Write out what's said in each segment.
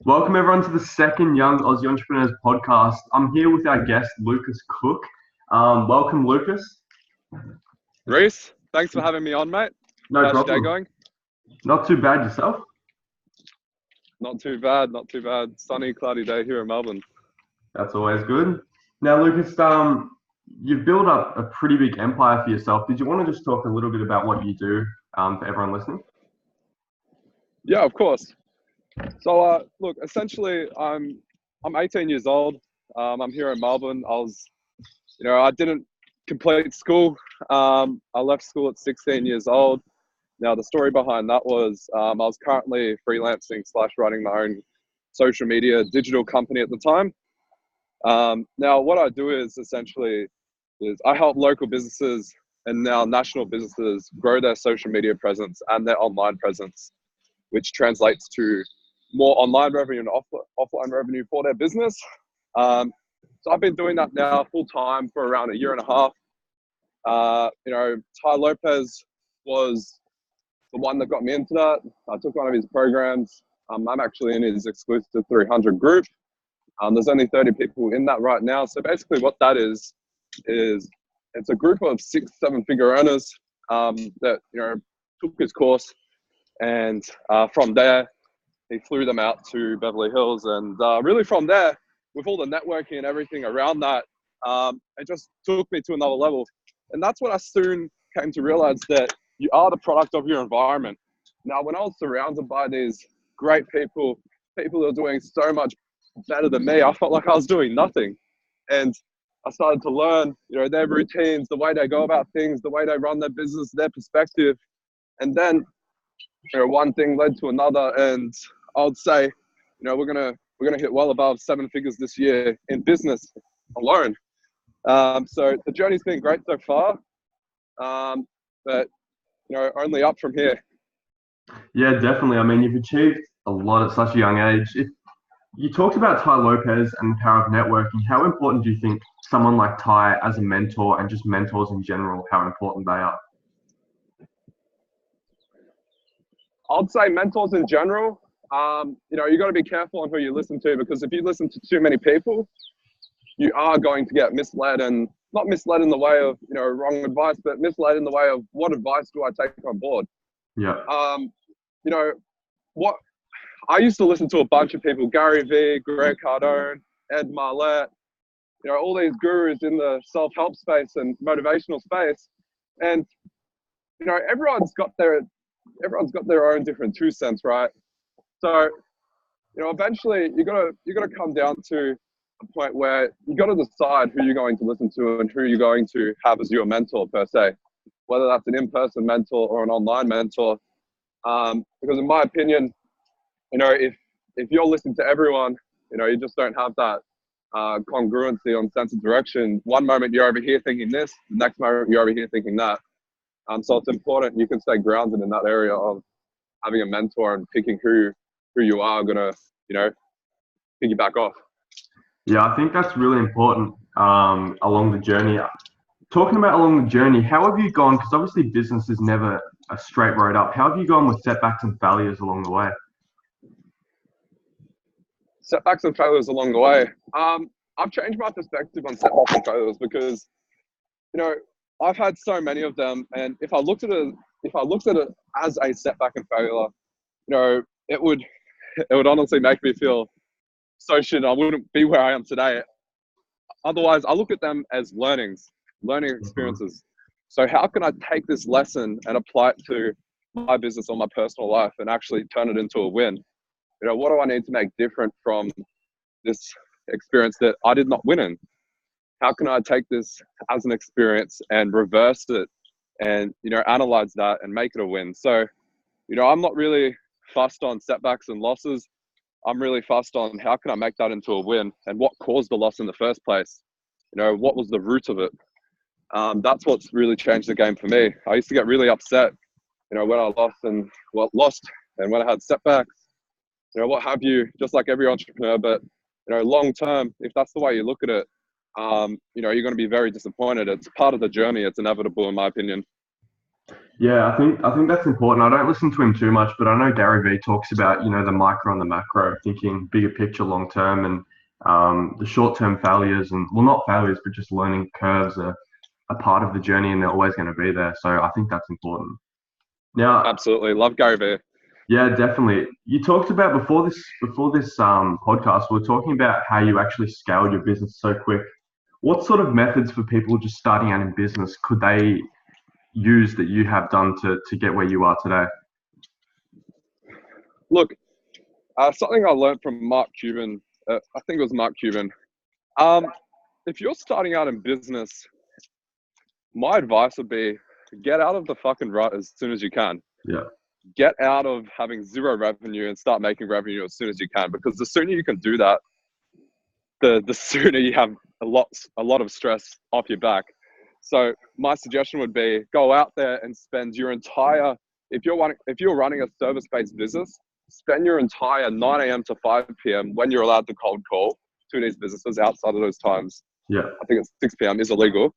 Welcome everyone to the second Young Aussie Entrepreneurs podcast. I'm here with our guest, Lucas Cook. Welcome, Lucas. Reese, thanks for having me on, mate. No How's your day problem. going? Not too bad yourself? Not too bad, not too bad. Sunny, cloudy day here in Melbourne. That's always good. Now, Lucas, you've built up a pretty big empire for yourself. Did you want to just talk a little bit about what you do for everyone listening? Yeah, of course. So, look, essentially, I'm 18 years old. I'm here in Melbourne. I didn't complete school. I left school at 16 years old. Now, the story behind that was I was currently freelancing / running my own social media digital company at the time. Now, what I do is I help local businesses and now national businesses grow their social media presence and their online presence, which translates to more online revenue and offline revenue for their business. So I've been doing that now full time for around a year and a half. Ty Lopez was the one that got me into that. I took one of his programs. I'm actually in his exclusive 300 group. There's only 30 people in that right now. So basically what that is it's a group of 6-7 figure earners that took his course, and from there he flew them out to Beverly Hills, and really from there, with all the networking and everything around that, it just took me to another level. And that's when I soon came to realize that you are the product of your environment. Now, when I was surrounded by these great people that are doing so much better than me, I felt like I was doing nothing. And I started to learn, their routines, the way they go about things, the way they run their business, their perspective. And then, one thing led to another, and I would say, we're gonna hit well above 7 figures this year in business alone. So the journey's been great so far, but only up from here. Yeah, definitely. I mean, you've achieved a lot at such a young age. You talked about Ty Lopez and the power of networking. How important do you think someone like Ty as a mentor, and just mentors in general, how important they are? I'd say mentors in general, you got to be careful on who you listen to, because if you listen to too many people, you are going to get misled, and not misled in the way of, wrong advice, but misled in the way of what advice do I take on board? Yeah. What I used to listen to a bunch of people, Gary Vee, Greg Cardone, Ed Marlette, all these gurus in the self-help space and motivational space. And, everyone's got their own different 2 cents, right? So, eventually you gotta come down to a point where you got to decide who you're going to listen to and who you're going to have as your mentor per se, whether that's an in-person mentor or an online mentor. Because in my opinion, if you're listening to everyone, you just don't have that congruency on sense of direction. One moment you're over here thinking this, the next moment you're over here thinking that. So it's important you can stay grounded in that area of having a mentor and picking who you are gonna, piggyback off. Yeah, I think that's really important along the journey. Talking about along the journey, how have you gone? Because obviously business is never a straight road up. How have you gone with setbacks and failures along the way? Setbacks and failures along the way. I've changed my perspective on setbacks and failures because, I've had so many of them, and if I looked at it as a setback and failure, it would honestly make me feel so shit. I wouldn't be where I am today. Otherwise, I look at them as learning experiences. So how can I take this lesson and apply it to my business or my personal life and actually turn it into a win? What do I need to make different from this experience that I did not win in? How can I take this as an experience and reverse it and, analyze that and make it a win? So, I'm not really fussed on setbacks and losses. I'm really fussed on how can I make that into a win, and what caused the loss in the first place? What was the root of it? That's what's really changed the game for me. I used to get really upset, when I lost and when I had setbacks, what have you, just like every entrepreneur. But, long term, if that's the way you look at it, you're going to be very disappointed. It's part of the journey. It's inevitable, in my opinion. Yeah, I think that's important. I don't listen to him too much, but I know Gary Vee talks about, the micro and the macro, thinking bigger picture, long term, and the short term failures and, well, not failures, but just learning curves are a part of the journey, and they're always going to be there. So I think that's important. Now, Absolutely. Love Gary Vee. yeah, definitely. You talked about before this podcast, we were talking about how you actually scaled your business so quick. What sort of methods for people just starting out in business could they use that you have done to get where you are today? Look, something I learned from Mark Cuban, I think it was Mark Cuban. Um, if you're starting out in business, my advice would be get out of the fucking rut as soon as you can. Yeah. Get out of having zero revenue and start making revenue as soon as you can, because the sooner you can do that, the sooner you have a lot of stress off your back. So my suggestion would be go out there and spend your entire, if you're running a service-based business, spend your entire 9 a.m. to 5 p.m. when you're allowed to cold call to these businesses. Outside of those times, Yeah. I think it's 6 p.m. is illegal,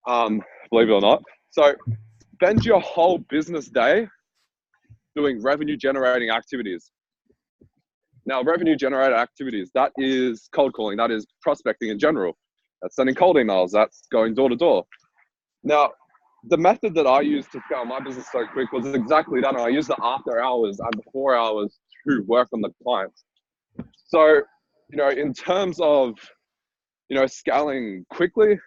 believe it or not. So spend your whole business day doing revenue generating activities. Now, revenue generated activities, that is cold calling, that is prospecting in general. That's sending cold emails, that's going door to door. Now, the method that I used to scale my business so quick was exactly that. And I used the after hours and before hours to work on the clients. So, in terms of, scaling quickly,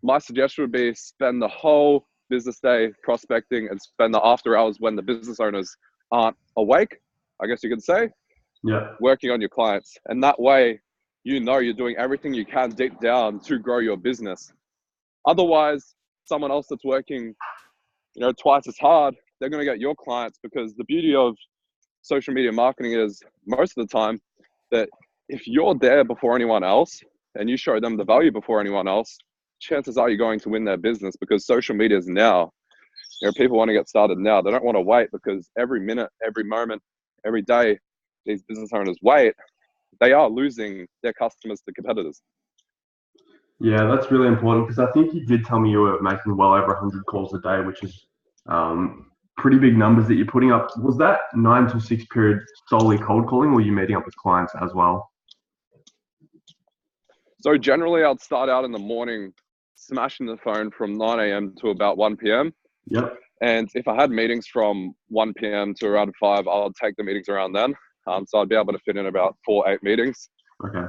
my suggestion would be spend the whole business day prospecting and spend the after hours when the business owners aren't awake, I guess you could say, Yeah. working on your clients. And that way, you're doing everything you can deep down to grow your business. Otherwise, someone else that's working, twice as hard, they're going to get your clients, because the beauty of social media marketing is most of the time that if you're there before anyone else and you show them the value before anyone else, chances are you're going to win their business, because social media is now. People want to get started now. They don't want to wait, because every minute, every moment, every day, these business owners wait, they are losing their customers to competitors. Yeah, that's really important because I think you did tell me you were making well over 100 calls a day, which is pretty big numbers that you're putting up. Was that 9 to 6 period solely cold calling, or were you meeting up with clients as well? So generally, I'd start out in the morning, smashing the phone from 9 a.m. to about 1 p.m. Yep. And if I had meetings from 1 p.m. to around 5, I'll take the meetings around then. So I'd be able to fit in about 8 meetings. Okay.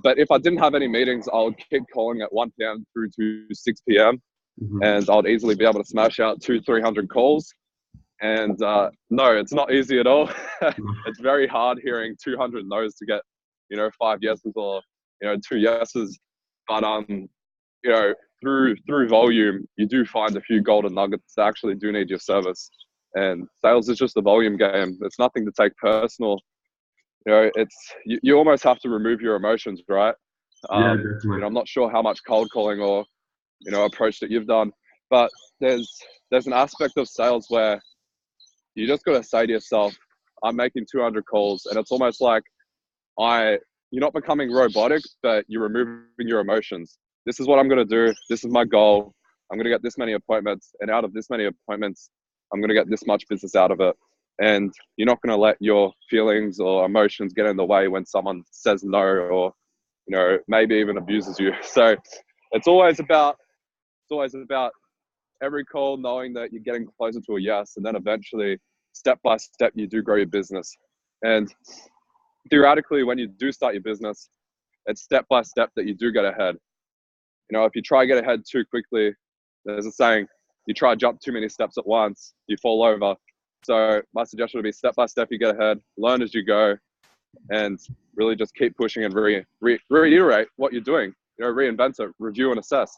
But if I didn't have any meetings, I would keep calling at 1 p.m. through to 6 p.m. Mm-hmm. And I'd easily be able to smash out 200-300 calls. And no, it's not easy at all. It's very hard hearing 200 no's to get, 5 yeses or, 2 yeses. But, through volume, you do find a few golden nuggets that actually do need your service. And sales is just a volume game. It's nothing to take personal. It's you almost have to remove your emotions, right? Yeah, definitely. I'm not sure how much cold calling or approach that you've done, but there's an aspect of sales where you just got to say to yourself, I'm making 200 calls, and it's almost like you're not becoming robotic, but you're removing your emotions. This is what I'm going to do. This is my goal. I'm going to get this many appointments, and out of this many appointments, I'm going to get this much business out of it. And you're not going to let your feelings or emotions get in the way when someone says no, or, maybe even abuses you. So it's always about every call knowing that you're getting closer to a yes, and then eventually, step by step, you do grow your business. And theoretically, when you do start your business, it's step by step that you do get ahead. If you try to get ahead too quickly, there's a saying, you try to jump too many steps at once, you fall over. So my suggestion would be step by step, you get ahead, learn as you go, and really just keep pushing and reiterate what you're doing. Reinvent it, review and assess.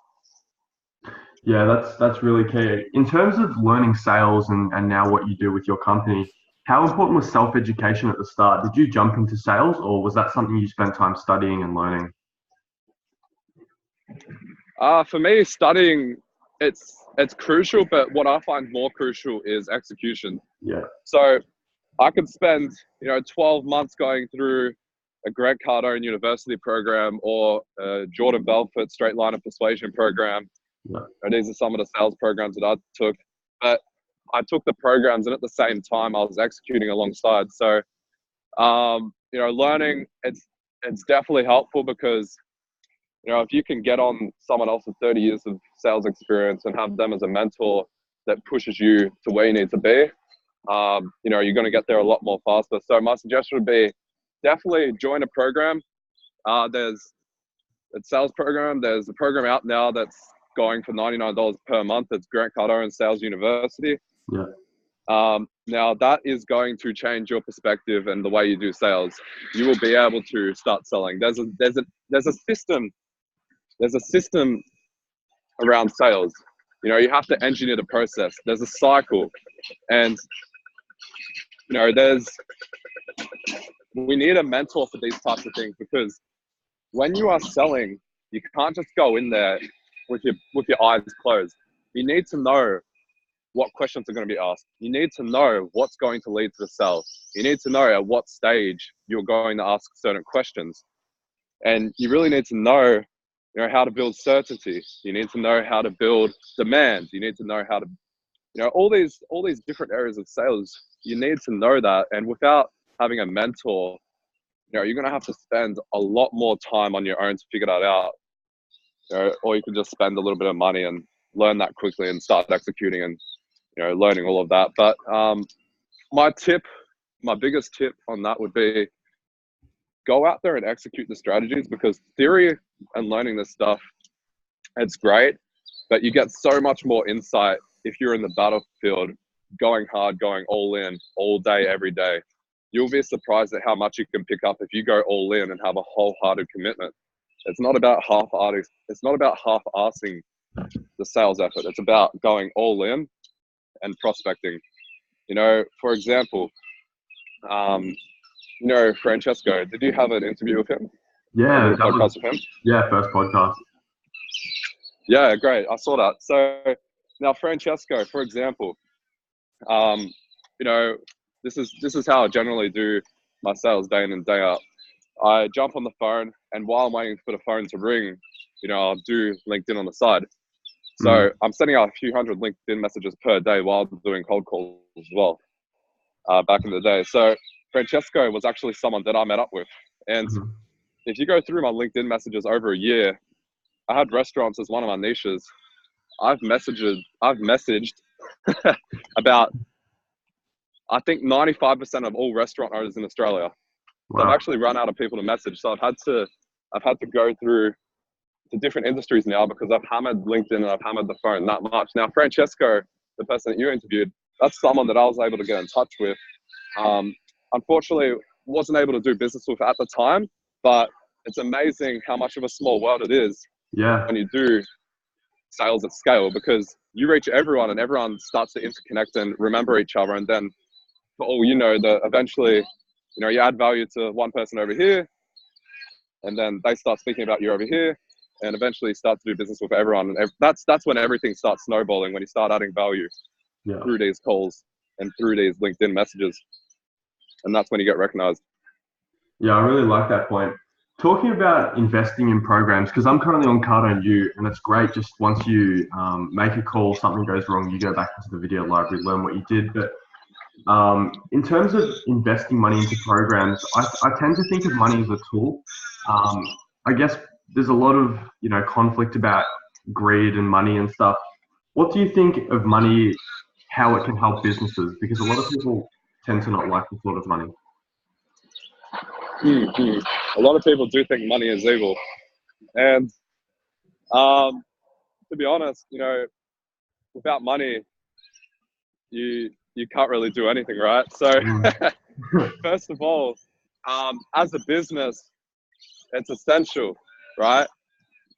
Yeah, that's really key. In terms of learning sales and now what you do with your company, how important was self-education at the start? Did you jump into sales, or was that something you spent time studying and learning? For me, studying, it's crucial, but what I find more crucial is execution. Yeah. So I could spend 12 months going through a Greg Cardone University program or a Jordan Belfort Straight Line of Persuasion program. Yeah. These are some of the sales programs that I took, but I took the programs, and at the same time I was executing alongside. So learning, it's definitely helpful, because if you can get on someone else with 30 years of sales experience and have them as a mentor that pushes you to where you need to be, you're going to get there a lot more faster. So my suggestion would be definitely join a program. There's a sales program. There's a program out now that's going for $99 per month. It's Grant Cardone Sales University. Yeah. Now that is going to change your perspective and the way you do sales. You will be able to start selling. There's a system around sales. You have to engineer the process. There's a cycle, and we need a mentor for these types of things, because when you are selling, you can't just go in there with your eyes closed. You need to know what questions are going to be asked. You need to know what's going to lead to the sale. You need to know at what stage you're going to ask certain questions. And you really need to know, how to build certainty. You need to know how to build demand. You need to know how to, all these different areas of sales. You need to know that. And without having a mentor, you're going to have to spend a lot more time on your own to figure that out. Or you can just spend a little bit of money and learn that quickly and start executing and, learning all of that. But my biggest tip on that would be, go out there and execute the strategies, because theory and learning this stuff, it's great, but you get so much more insight if you're in the battlefield, going hard, going all in, all day, every day. You'll be surprised at how much you can pick up if you go all in and have a wholehearted commitment. It's not about half-assing the sales effort. It's about going all in and prospecting. For example, Francesco, did you have an interview with him? Yeah, podcast with him? Yeah, first podcast. Yeah, great. I saw that. So now Francesco, for example, this is how I generally do my sales day in and day out. I jump on the phone, and while I'm waiting for the phone to ring, I'll do LinkedIn on the side. So I'm sending out a few hundred LinkedIn messages per day while I'm doing cold calls as well, back in the day. So Francesco was actually someone that I met up with. And if you go through my LinkedIn messages over a year, I had restaurants as one of my niches. I've messaged about, I think, 95% of all restaurant owners in Australia. Wow. So I've actually run out of people to message. So I've had to go through the different industries now, because I've hammered LinkedIn and I've hammered the phone that much. Now, Francesco, the person that you interviewed, that's someone that I was able to get in touch with. Unfortunately, wasn't able to do business with at the time, but it's amazing how much of a small world it is when you do sales at scale, because you reach everyone and everyone starts to interconnect and remember each other. And then for all eventually, you add value to one person over here, and then they start speaking about you over here, and eventually start to do business with everyone. And that's when everything starts snowballing, when you start adding value through these calls and through these LinkedIn messages. And that's when you get recognized. Yeah, I really like that point. Talking about investing in programs, because I'm currently on Cardone U, and it's great. Just once you make a call, something goes wrong, you go back into the video library, learn what you did. But in terms of investing money into programs, I tend to think of money as a tool. I guess there's a lot of conflict about greed and money and stuff. What do you think of money, how it can help businesses? Because a lot of people tend to not like the thought of money. A lot of people do think money is evil. And to be honest, without money, you can't really do anything, right? So first of all, as a business, it's essential, right?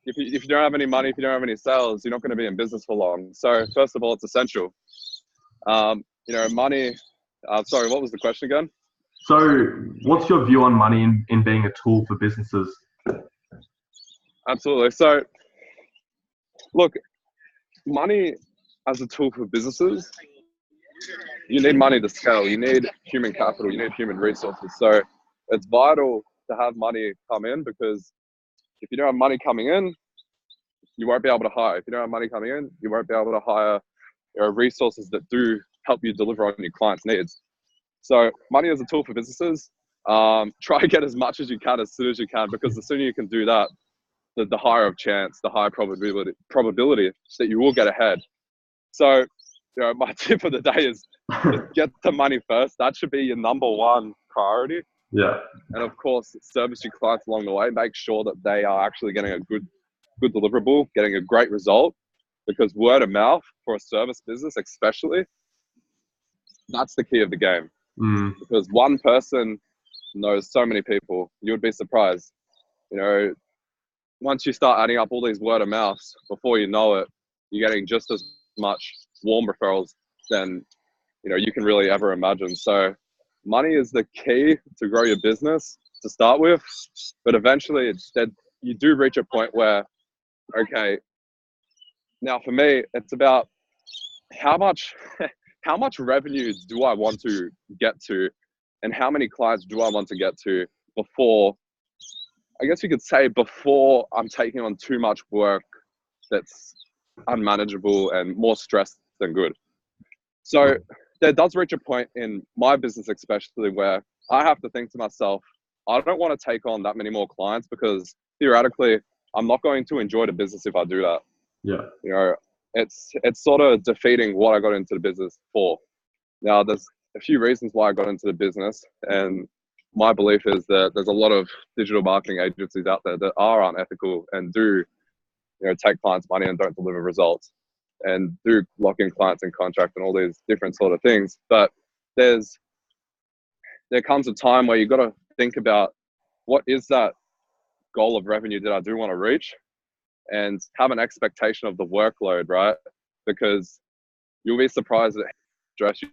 If you don't have any money, if you don't have any sales, you're not going to be in business for long. So first of all, it's essential. Money. Sorry, what was the question again? So what's your view on money in being a tool for businesses? Absolutely. So look, money as a tool for businesses, you need money to scale. You need human capital. You need human resources. So it's vital to have money come in, because if you don't have money coming in, you won't be able to hire. If you don't have money coming in, you won't be able to hire resources that do help you deliver on your clients' needs. So money is a tool for businesses. Try to get as much as you can as soon as you can, because the sooner you can do that, the higher of chance, the higher probability that you will get ahead. So, my tip of the day is just get the money first. That should be your number one priority. Yeah. And of course, service your clients along the way. Make sure that they are actually getting a good deliverable, getting a great result, because word of mouth for a service business, especially, that's the key of the game. Because one person knows so many people. You would be surprised. Once you start adding up all these word of mouths, before you know it, you're getting just as much warm referrals than you can really ever imagine. So money is the key to grow your business to start with, but eventually you do reach a point where, okay, now for me, it's about how much revenue do I want to get to, and how many clients do I want to get to before, I guess you could say, before I'm taking on too much work that's unmanageable and more stress than good. So there does reach a point in my business, especially, where I have to think to myself, I don't want to take on that many more clients, because theoretically, I'm not going to enjoy the business if I do that. Yeah. It's sort of defeating what I got into the business for. Now, there's a few reasons why I got into the business, and my belief is that there's a lot of digital marketing agencies out there that are unethical and do, take clients' money and don't deliver results, and do lock in clients in contract and all these different sort of things. But there comes a time where you've got to think about, what is that goal of revenue that I do want to reach, and have an expectation of the workload, right? Because you'll be surprised at how stress you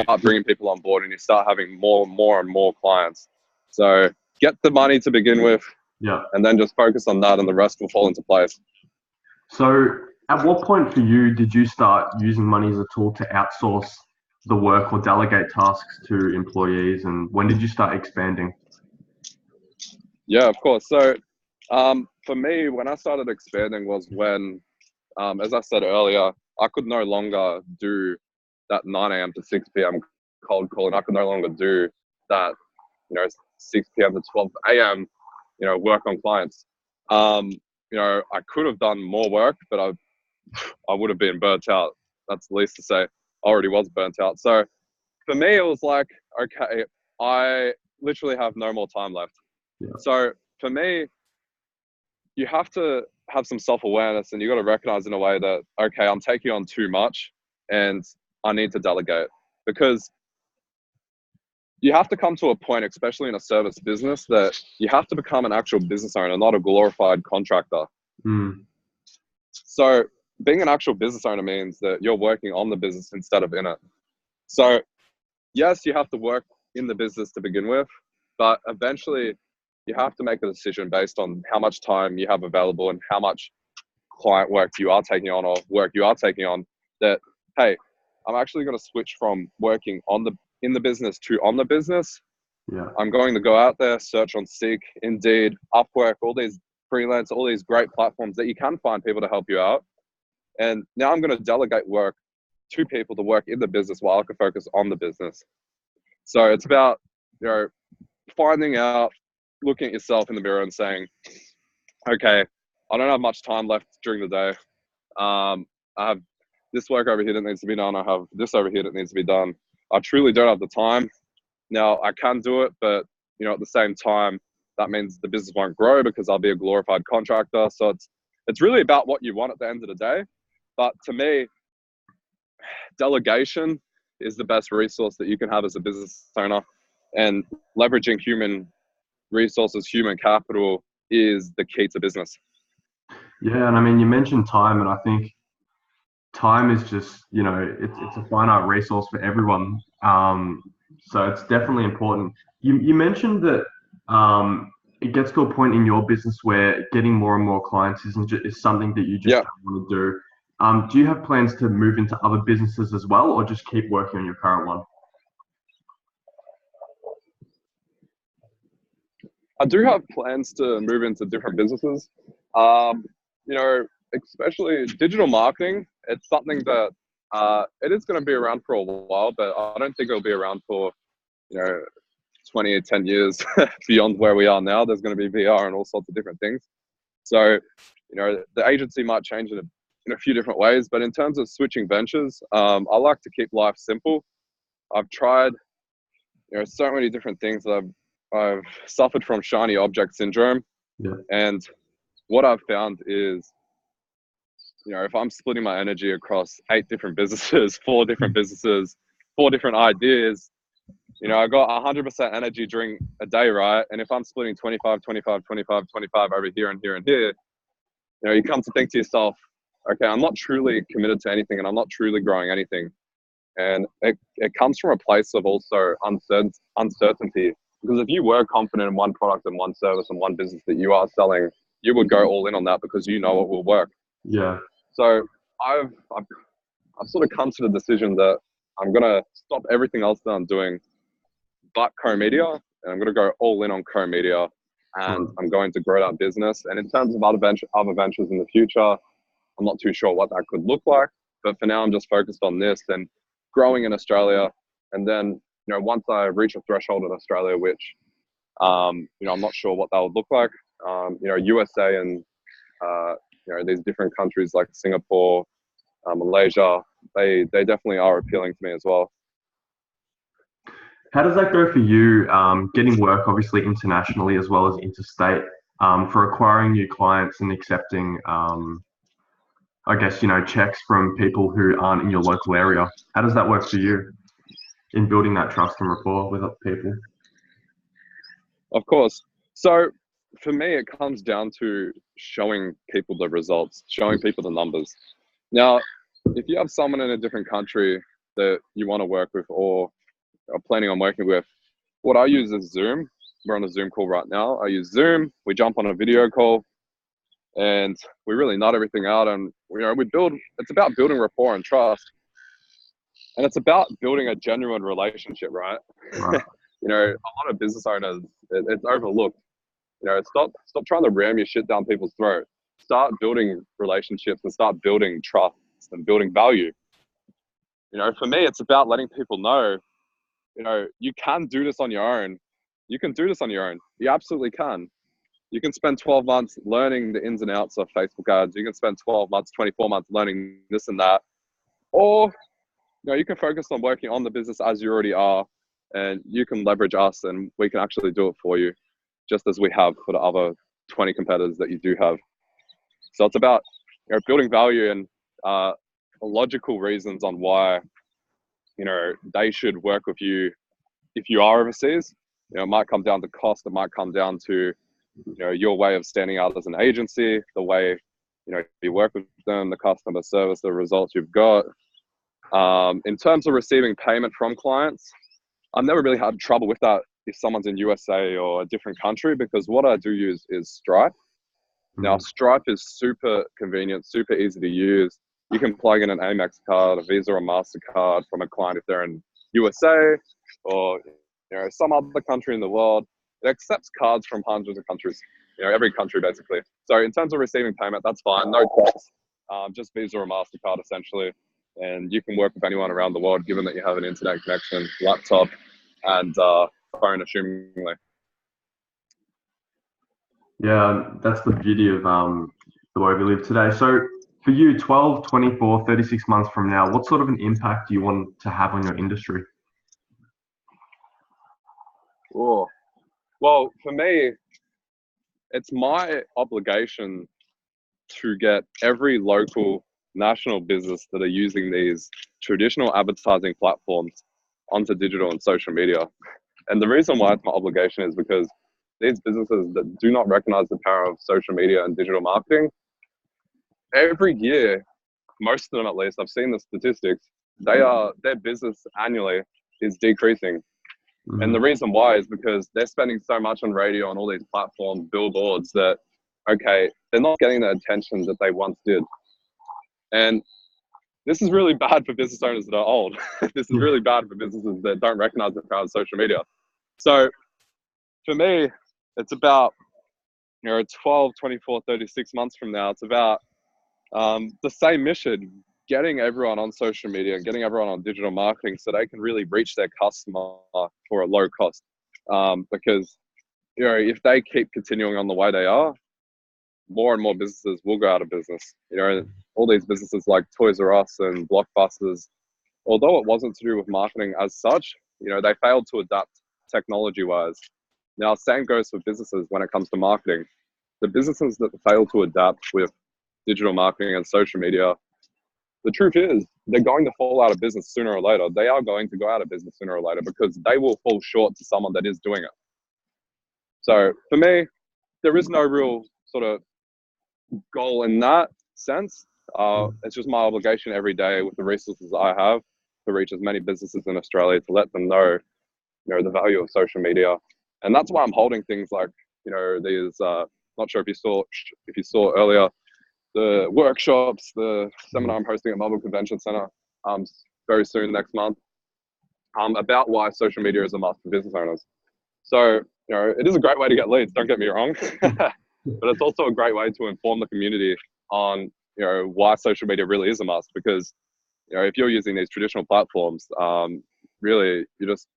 start bringing people on board, and you start having more and more clients. So get the money to begin with, and then just focus on that, and the rest will fall into place. So at what point for you did you start using money as a tool to outsource the work or delegate tasks to employees, and when did you start expanding? Yeah, of course. So for me, when I started expanding was when, as I said earlier, I could no longer do that 9 a.m. to 6 p.m. cold calling. I could no longer do that, 6 p.m. to 12 a.m., work on clients. I could have done more work, but I would have been burnt out. That's the least to say. I already was burnt out. So for me, it was like, okay, I literally have no more time left. Yeah. So for me, you have to have some self-awareness, and you got to recognize in a way that, okay, I'm taking on too much and I need to delegate. Because you have to come to a point, especially in a service business, that you have to become an actual business owner, not a glorified contractor. So being an actual business owner means that you're working on the business instead of in it. So yes, you have to work in the business to begin with, but eventually you have to make a decision based on how much time you have available and how much client work you are taking on, or work you are taking on, that, hey, I'm actually going to switch from working in the business to on the business. Yeah. I'm going to go out there, search on Seek, Indeed, Upwork, all these freelance, all these great platforms that you can find people to help you out. And now I'm going to delegate work to people to work in the business while I can focus on the business. So it's about, finding out, looking at yourself in the mirror and saying, okay, I don't have much time left during the day. I have this work over here that needs to be done. I have this over here that needs to be done. I truly don't have the time. Now I can do it, but at the same time, that means the business won't grow because I'll be a glorified contractor. So it's really about what you want at the end of the day. But to me, delegation is the best resource that you can have as a business owner, and leveraging human resources, human capital, is the key to business. Yeah, and I mean, you mentioned time, and I think time is just, it's a finite resource for everyone. So it's definitely important. You mentioned that it gets to a point in your business where getting more and more clients is something that you just don't want to do. Do you have plans to move into other businesses as well, or just keep working on your current one? I do have plans to move into different businesses. especially digital marketing, it's something that it is going to be around for a while, but I don't think it'll be around for, 20 or 10 years beyond where we are now. There's going to be VR and all sorts of different things. So, the agency might change it in a few different ways, but in terms of switching ventures, I like to keep life simple. I've tried, so many different things. I've suffered from shiny object syndrome. Yeah. And what I've found is, if I'm splitting my energy across 8 different businesses, 4 different businesses, 4 different ideas, I got 100% energy during a day, right? And if I'm splitting 25, 25, 25, 25 over here and here and here, you come to think to yourself, okay, I'm not truly committed to anything and I'm not truly growing anything. And it comes from a place of also uncertainty. Because if you were confident in one product and one service and one business that you are selling, you would go all in on that because you know it will work. Yeah. So I've sort of come to the decision that I'm going to stop everything else that I'm doing but CoMedia, and I'm going to go all in on CoMedia, and I'm going to grow that business. And in terms of other ventures in the future, I'm not too sure what that could look like, but for now I'm just focused on this and growing in Australia. And then, once I reach a threshold in Australia, which, I'm not sure what that would look like, USA and, these different countries like Singapore, Malaysia, they definitely are appealing to me as well. How does that go for you, getting work obviously internationally as well as interstate, for acquiring new clients and accepting, I guess, checks from people who aren't in your local area? How does that work for you in building that trust and rapport with other people? Of course. So for me, it comes down to showing people the results, showing people the numbers. Now, if you have someone in a different country that you want to work with or are planning on working with, what I use is Zoom. We're on a Zoom call right now. I use Zoom. We jump on a video call and we really nut everything out. And, it's about building rapport and trust. And it's about building a genuine relationship, right? Right. A lot of business owners, it's overlooked. Stop trying to ram your shit down people's throat. Start building relationships and start building trust and building value. For me, it's about letting people know, you can do this on your own. You can do this on your own. You absolutely can. You can spend 12 months learning the ins and outs of Facebook ads. You can spend 12 months, 24 months learning this and that. Or, you can focus on working on the business as you already are, and you can leverage us and we can actually do it for you, just as we have for the other 20 competitors that you do have. So it's about, building value and logical reasons on why, they should work with you if you are overseas. It might come down to cost. It might come down to, your way of standing out as an agency, the way, you work with them, the customer service, the results you've got. In terms of receiving payment from clients, I've never really had trouble with that if someone's in USA or a different country, because what I do use is Stripe. Now, Stripe is super convenient, super easy to use. You can plug in an Amex card, a Visa or MasterCard from a client if they're in USA or some other country in the world. It accepts cards from hundreds of countries, every country basically. So in terms of receiving payment, that's fine, no tax, just Visa or MasterCard essentially. And you can work with anyone around the world, given that you have an internet connection, laptop, and phone, assumingly. Yeah, that's the beauty of the way we live today. So for you, 12, 24, 36 months from now, what sort of an impact do you want to have on your industry? Oh, well, for me, it's my obligation to get every local national business that are using these traditional advertising platforms onto digital and social media. And the reason why it's my obligation is because these businesses that do not recognize the power of social media and digital marketing, every year, most of them at least, I've seen the statistics, their business annually is decreasing. And the reason why is because they're spending so much on radio and all these platforms, billboards, that, okay, they're not getting the attention that they once did. And this is really bad for business owners that are old. This is really bad for businesses that don't recognize the power of social media. So for me, it's about, 12, 24, 36 months from now, it's about The same mission, getting everyone on social media and getting everyone on digital marketing so they can really reach their customer for a low cost. Because, if they keep continuing on the way they are, more and more businesses will go out of business. All these businesses like Toys R Us and Blockbusters, although it wasn't to do with marketing as such, they failed to adapt technology wise. Now, same goes for businesses when it comes to marketing. The businesses that fail to adapt with digital marketing and social media, the truth is they're going to fall out of business sooner or later. They are going to go out of business sooner or later because they will fall short to someone that is doing it. So for me, there is no real sort of goal in that sense. It's just my obligation every day with the resources I have to reach as many businesses in Australia to let them know, the value of social media. And that's why I'm holding things like, these, not sure if you saw earlier, the workshops, the seminar I'm hosting at Melbourne Convention Centre very soon next month, about why social media is a must for business owners. So, it is a great way to get leads, don't get me wrong, but it's also a great way to inform the community on, why social media really is a must. Because, if you're using these traditional platforms, really, you're just,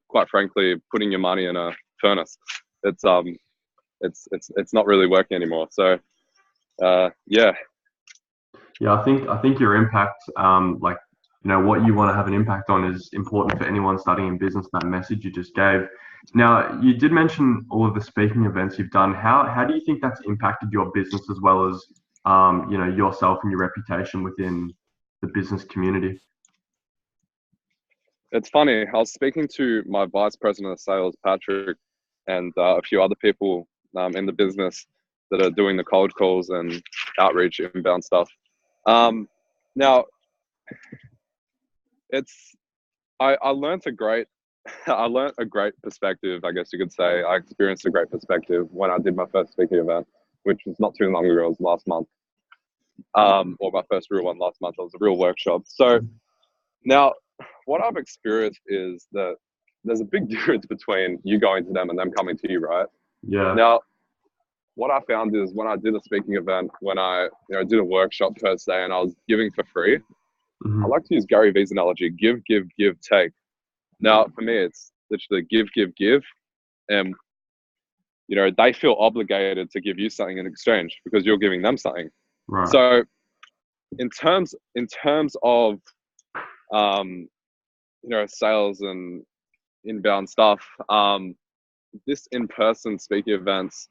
quite frankly, putting your money in a furnace. It's not really working anymore. So, yeah. Yeah, I think your impact, what you want to have an impact on is important for anyone starting in business. That message you just gave. Now, you did mention all of the speaking events you've done. How do you think that's impacted your business as well as yourself and your reputation within the business community? It's funny. I was speaking to my vice president of sales, Patrick, and a few other people in the business that are doing the cold calls and outreach, inbound stuff. Now, I learned a great perspective, I guess you could say. I experienced a great perspective when I did my first speaking event, which was not too long ago. It was last month, or my first real one last month. It was a real workshop. So now, what I've experienced is that there's a big difference between you going to them and them coming to you, right? Yeah. Now, what I found is when I did a speaking event, when I did a workshop per se, and I was giving for free, I like to use Gary Vee's analogy: give, give, give, take. Now, for me, it's literally give, give, give, and they feel obligated to give you something in exchange because you're giving them something. Right. So, in terms of sales and inbound stuff, this in-person speaking events,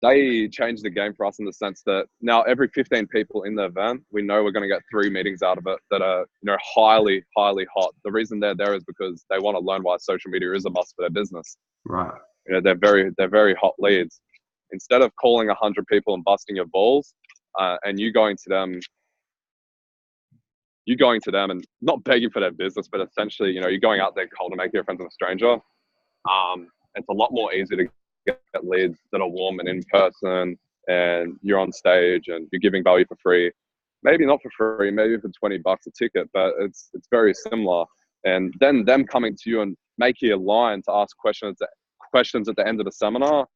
they changed the game for us in the sense that now every 15 people in the event, we know we're going to get 3 meetings out of it that are, highly, highly hot. The reason they're there is because they want to learn why social media is a must for their business. Right. They're very hot leads. Instead of calling 100 people and busting your balls, and you going to them and not begging for their business, but essentially, you're going out there cold to make your friends with a stranger. It's a lot more easy to get leads that are warm and in person, and you're on stage and you're giving value for free. Maybe not for free, maybe for $20 a ticket, but it's very similar. And then them coming to you and making a line to ask questions at the end of the seminar,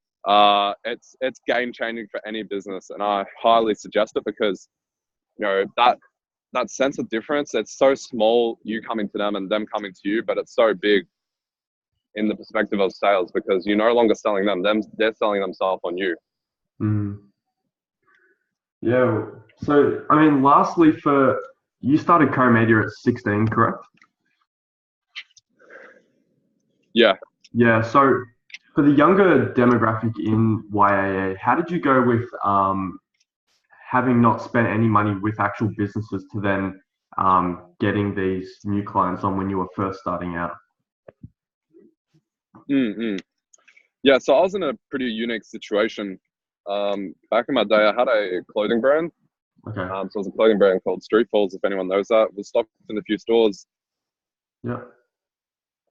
it's game changing for any business, and I highly suggest it because that sense of difference, it's so small, you coming to them and them coming to you, but it's so big in the perspective of sales because you're no longer selling them, they're selling themselves on you. Yeah. So, lastly, you started CoMedia at 16, correct? Yeah. Yeah. So, for the younger demographic in YAA, how did you go with having not spent any money with actual businesses to then getting these new clients on when you were first starting out? Yeah, so I was in a pretty unique situation. Back in my day, I had a clothing brand. Okay. So it was a clothing brand called Street Falls, if anyone knows that. It was stocked in a few stores. Yeah.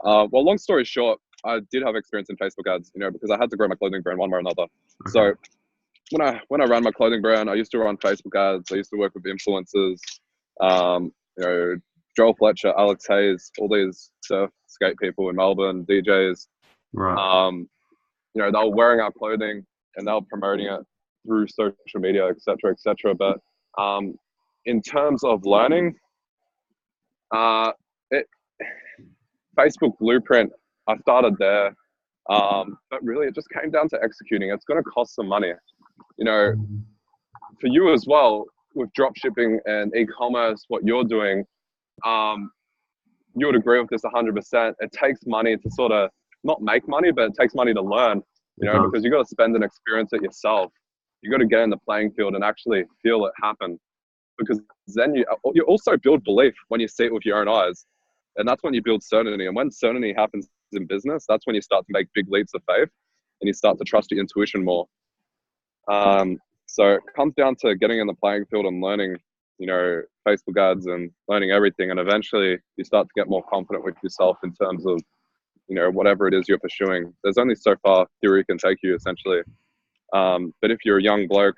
Well, long story short, I did have experience in Facebook ads, because I had to grow my clothing brand one way or another. Okay. So when I ran my clothing brand, I used to run Facebook ads. I used to work with influencers, Joel Fletcher, Alex Hayes, all these surf skate people in Melbourne, DJs. Right. They were wearing our clothing and they were promoting it through social media, etc., etc. But in terms of learning, it Facebook Blueprint, I started there, but really it just came down to executing. It's going to cost some money, you know, for you as well with drop shipping and e-commerce. What you're doing, you would agree with this 100%. It takes money to sort of not make money, but it takes money to learn, you know, because you got to spend and experience it yourself. You got to get in the playing field and actually feel it happen, because then you also build belief when you see it with your own eyes. And that's when you build certainty. And when certainty happens in business, that's when you start to make big leaps of faith and you start to trust your intuition more. So it comes down to getting in the playing field and learning, you know, Facebook ads and learning everything. And eventually you start to get more confident with yourself in terms of, you know, whatever it is you're pursuing. There's only so far theory can take you, essentially. But if you're a young bloke,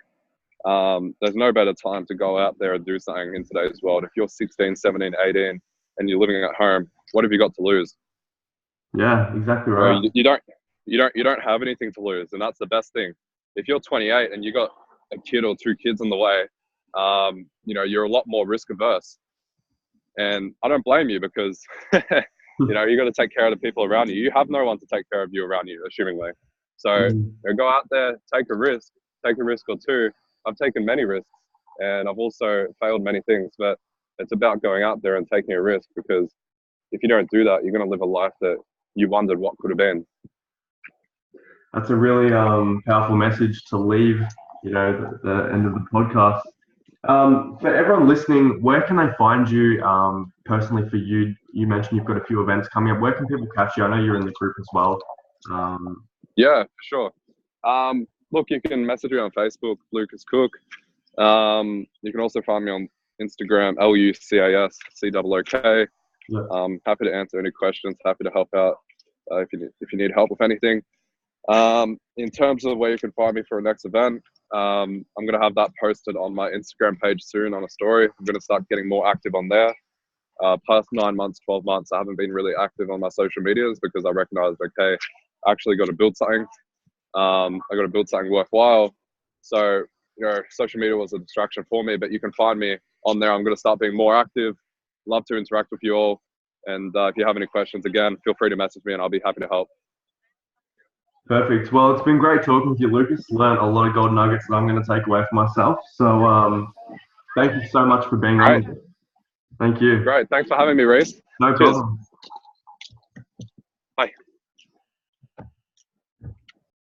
there's no better time to go out there and do something in today's world. If you're 16, 17, 18 and you're living at home, what have you got to lose? Yeah, exactly right. You don't have anything to lose, and that's the best thing. If you're 28 and you got a kid or two kids on the way, you know, you're a lot more risk averse. And I don't blame you, because you know, you got to take care of the people around you. You have no one to take care of you around you, assumingly. So go out there, take a risk or two. I've taken many risks, and I've also failed many things, but it's about going out there and taking a risk, because if you don't do that, you're going to live a life that you wondered what could have been. That's a really powerful message to leave, you know, the end of the podcast. For everyone listening, where can they find you personally? For you, you mentioned you've got a few events coming up. Where can people catch you? I know you're in the group as well. Yeah, for sure. Look, you can message me on Facebook, Lucas Cook. You can also find me on Instagram, LUCASCOOK. Yeah. Happy to answer any questions. Happy to help out if you need help with anything. In terms of where you can find me for a next event, I'm going to have that posted on my Instagram page soon on a story. I'm going to start getting more active on there. Past 9 months, 12 months, I haven't been really active on my social medias, because I recognized, okay, I actually got to build something. I got to build something worthwhile. So, you know, social media was a distraction for me, but you can find me on there. I'm going to start being more active. Love to interact with you all. And if you have any questions, again, feel free to message me and I'll be happy to help. Perfect. Well, it's been great talking with you, Lucas. Learned a lot of gold nuggets that I'm going to take away for myself. So thank you so much for being on. Thank you. Great. Thanks for having me, Reese. No Cheers. problem.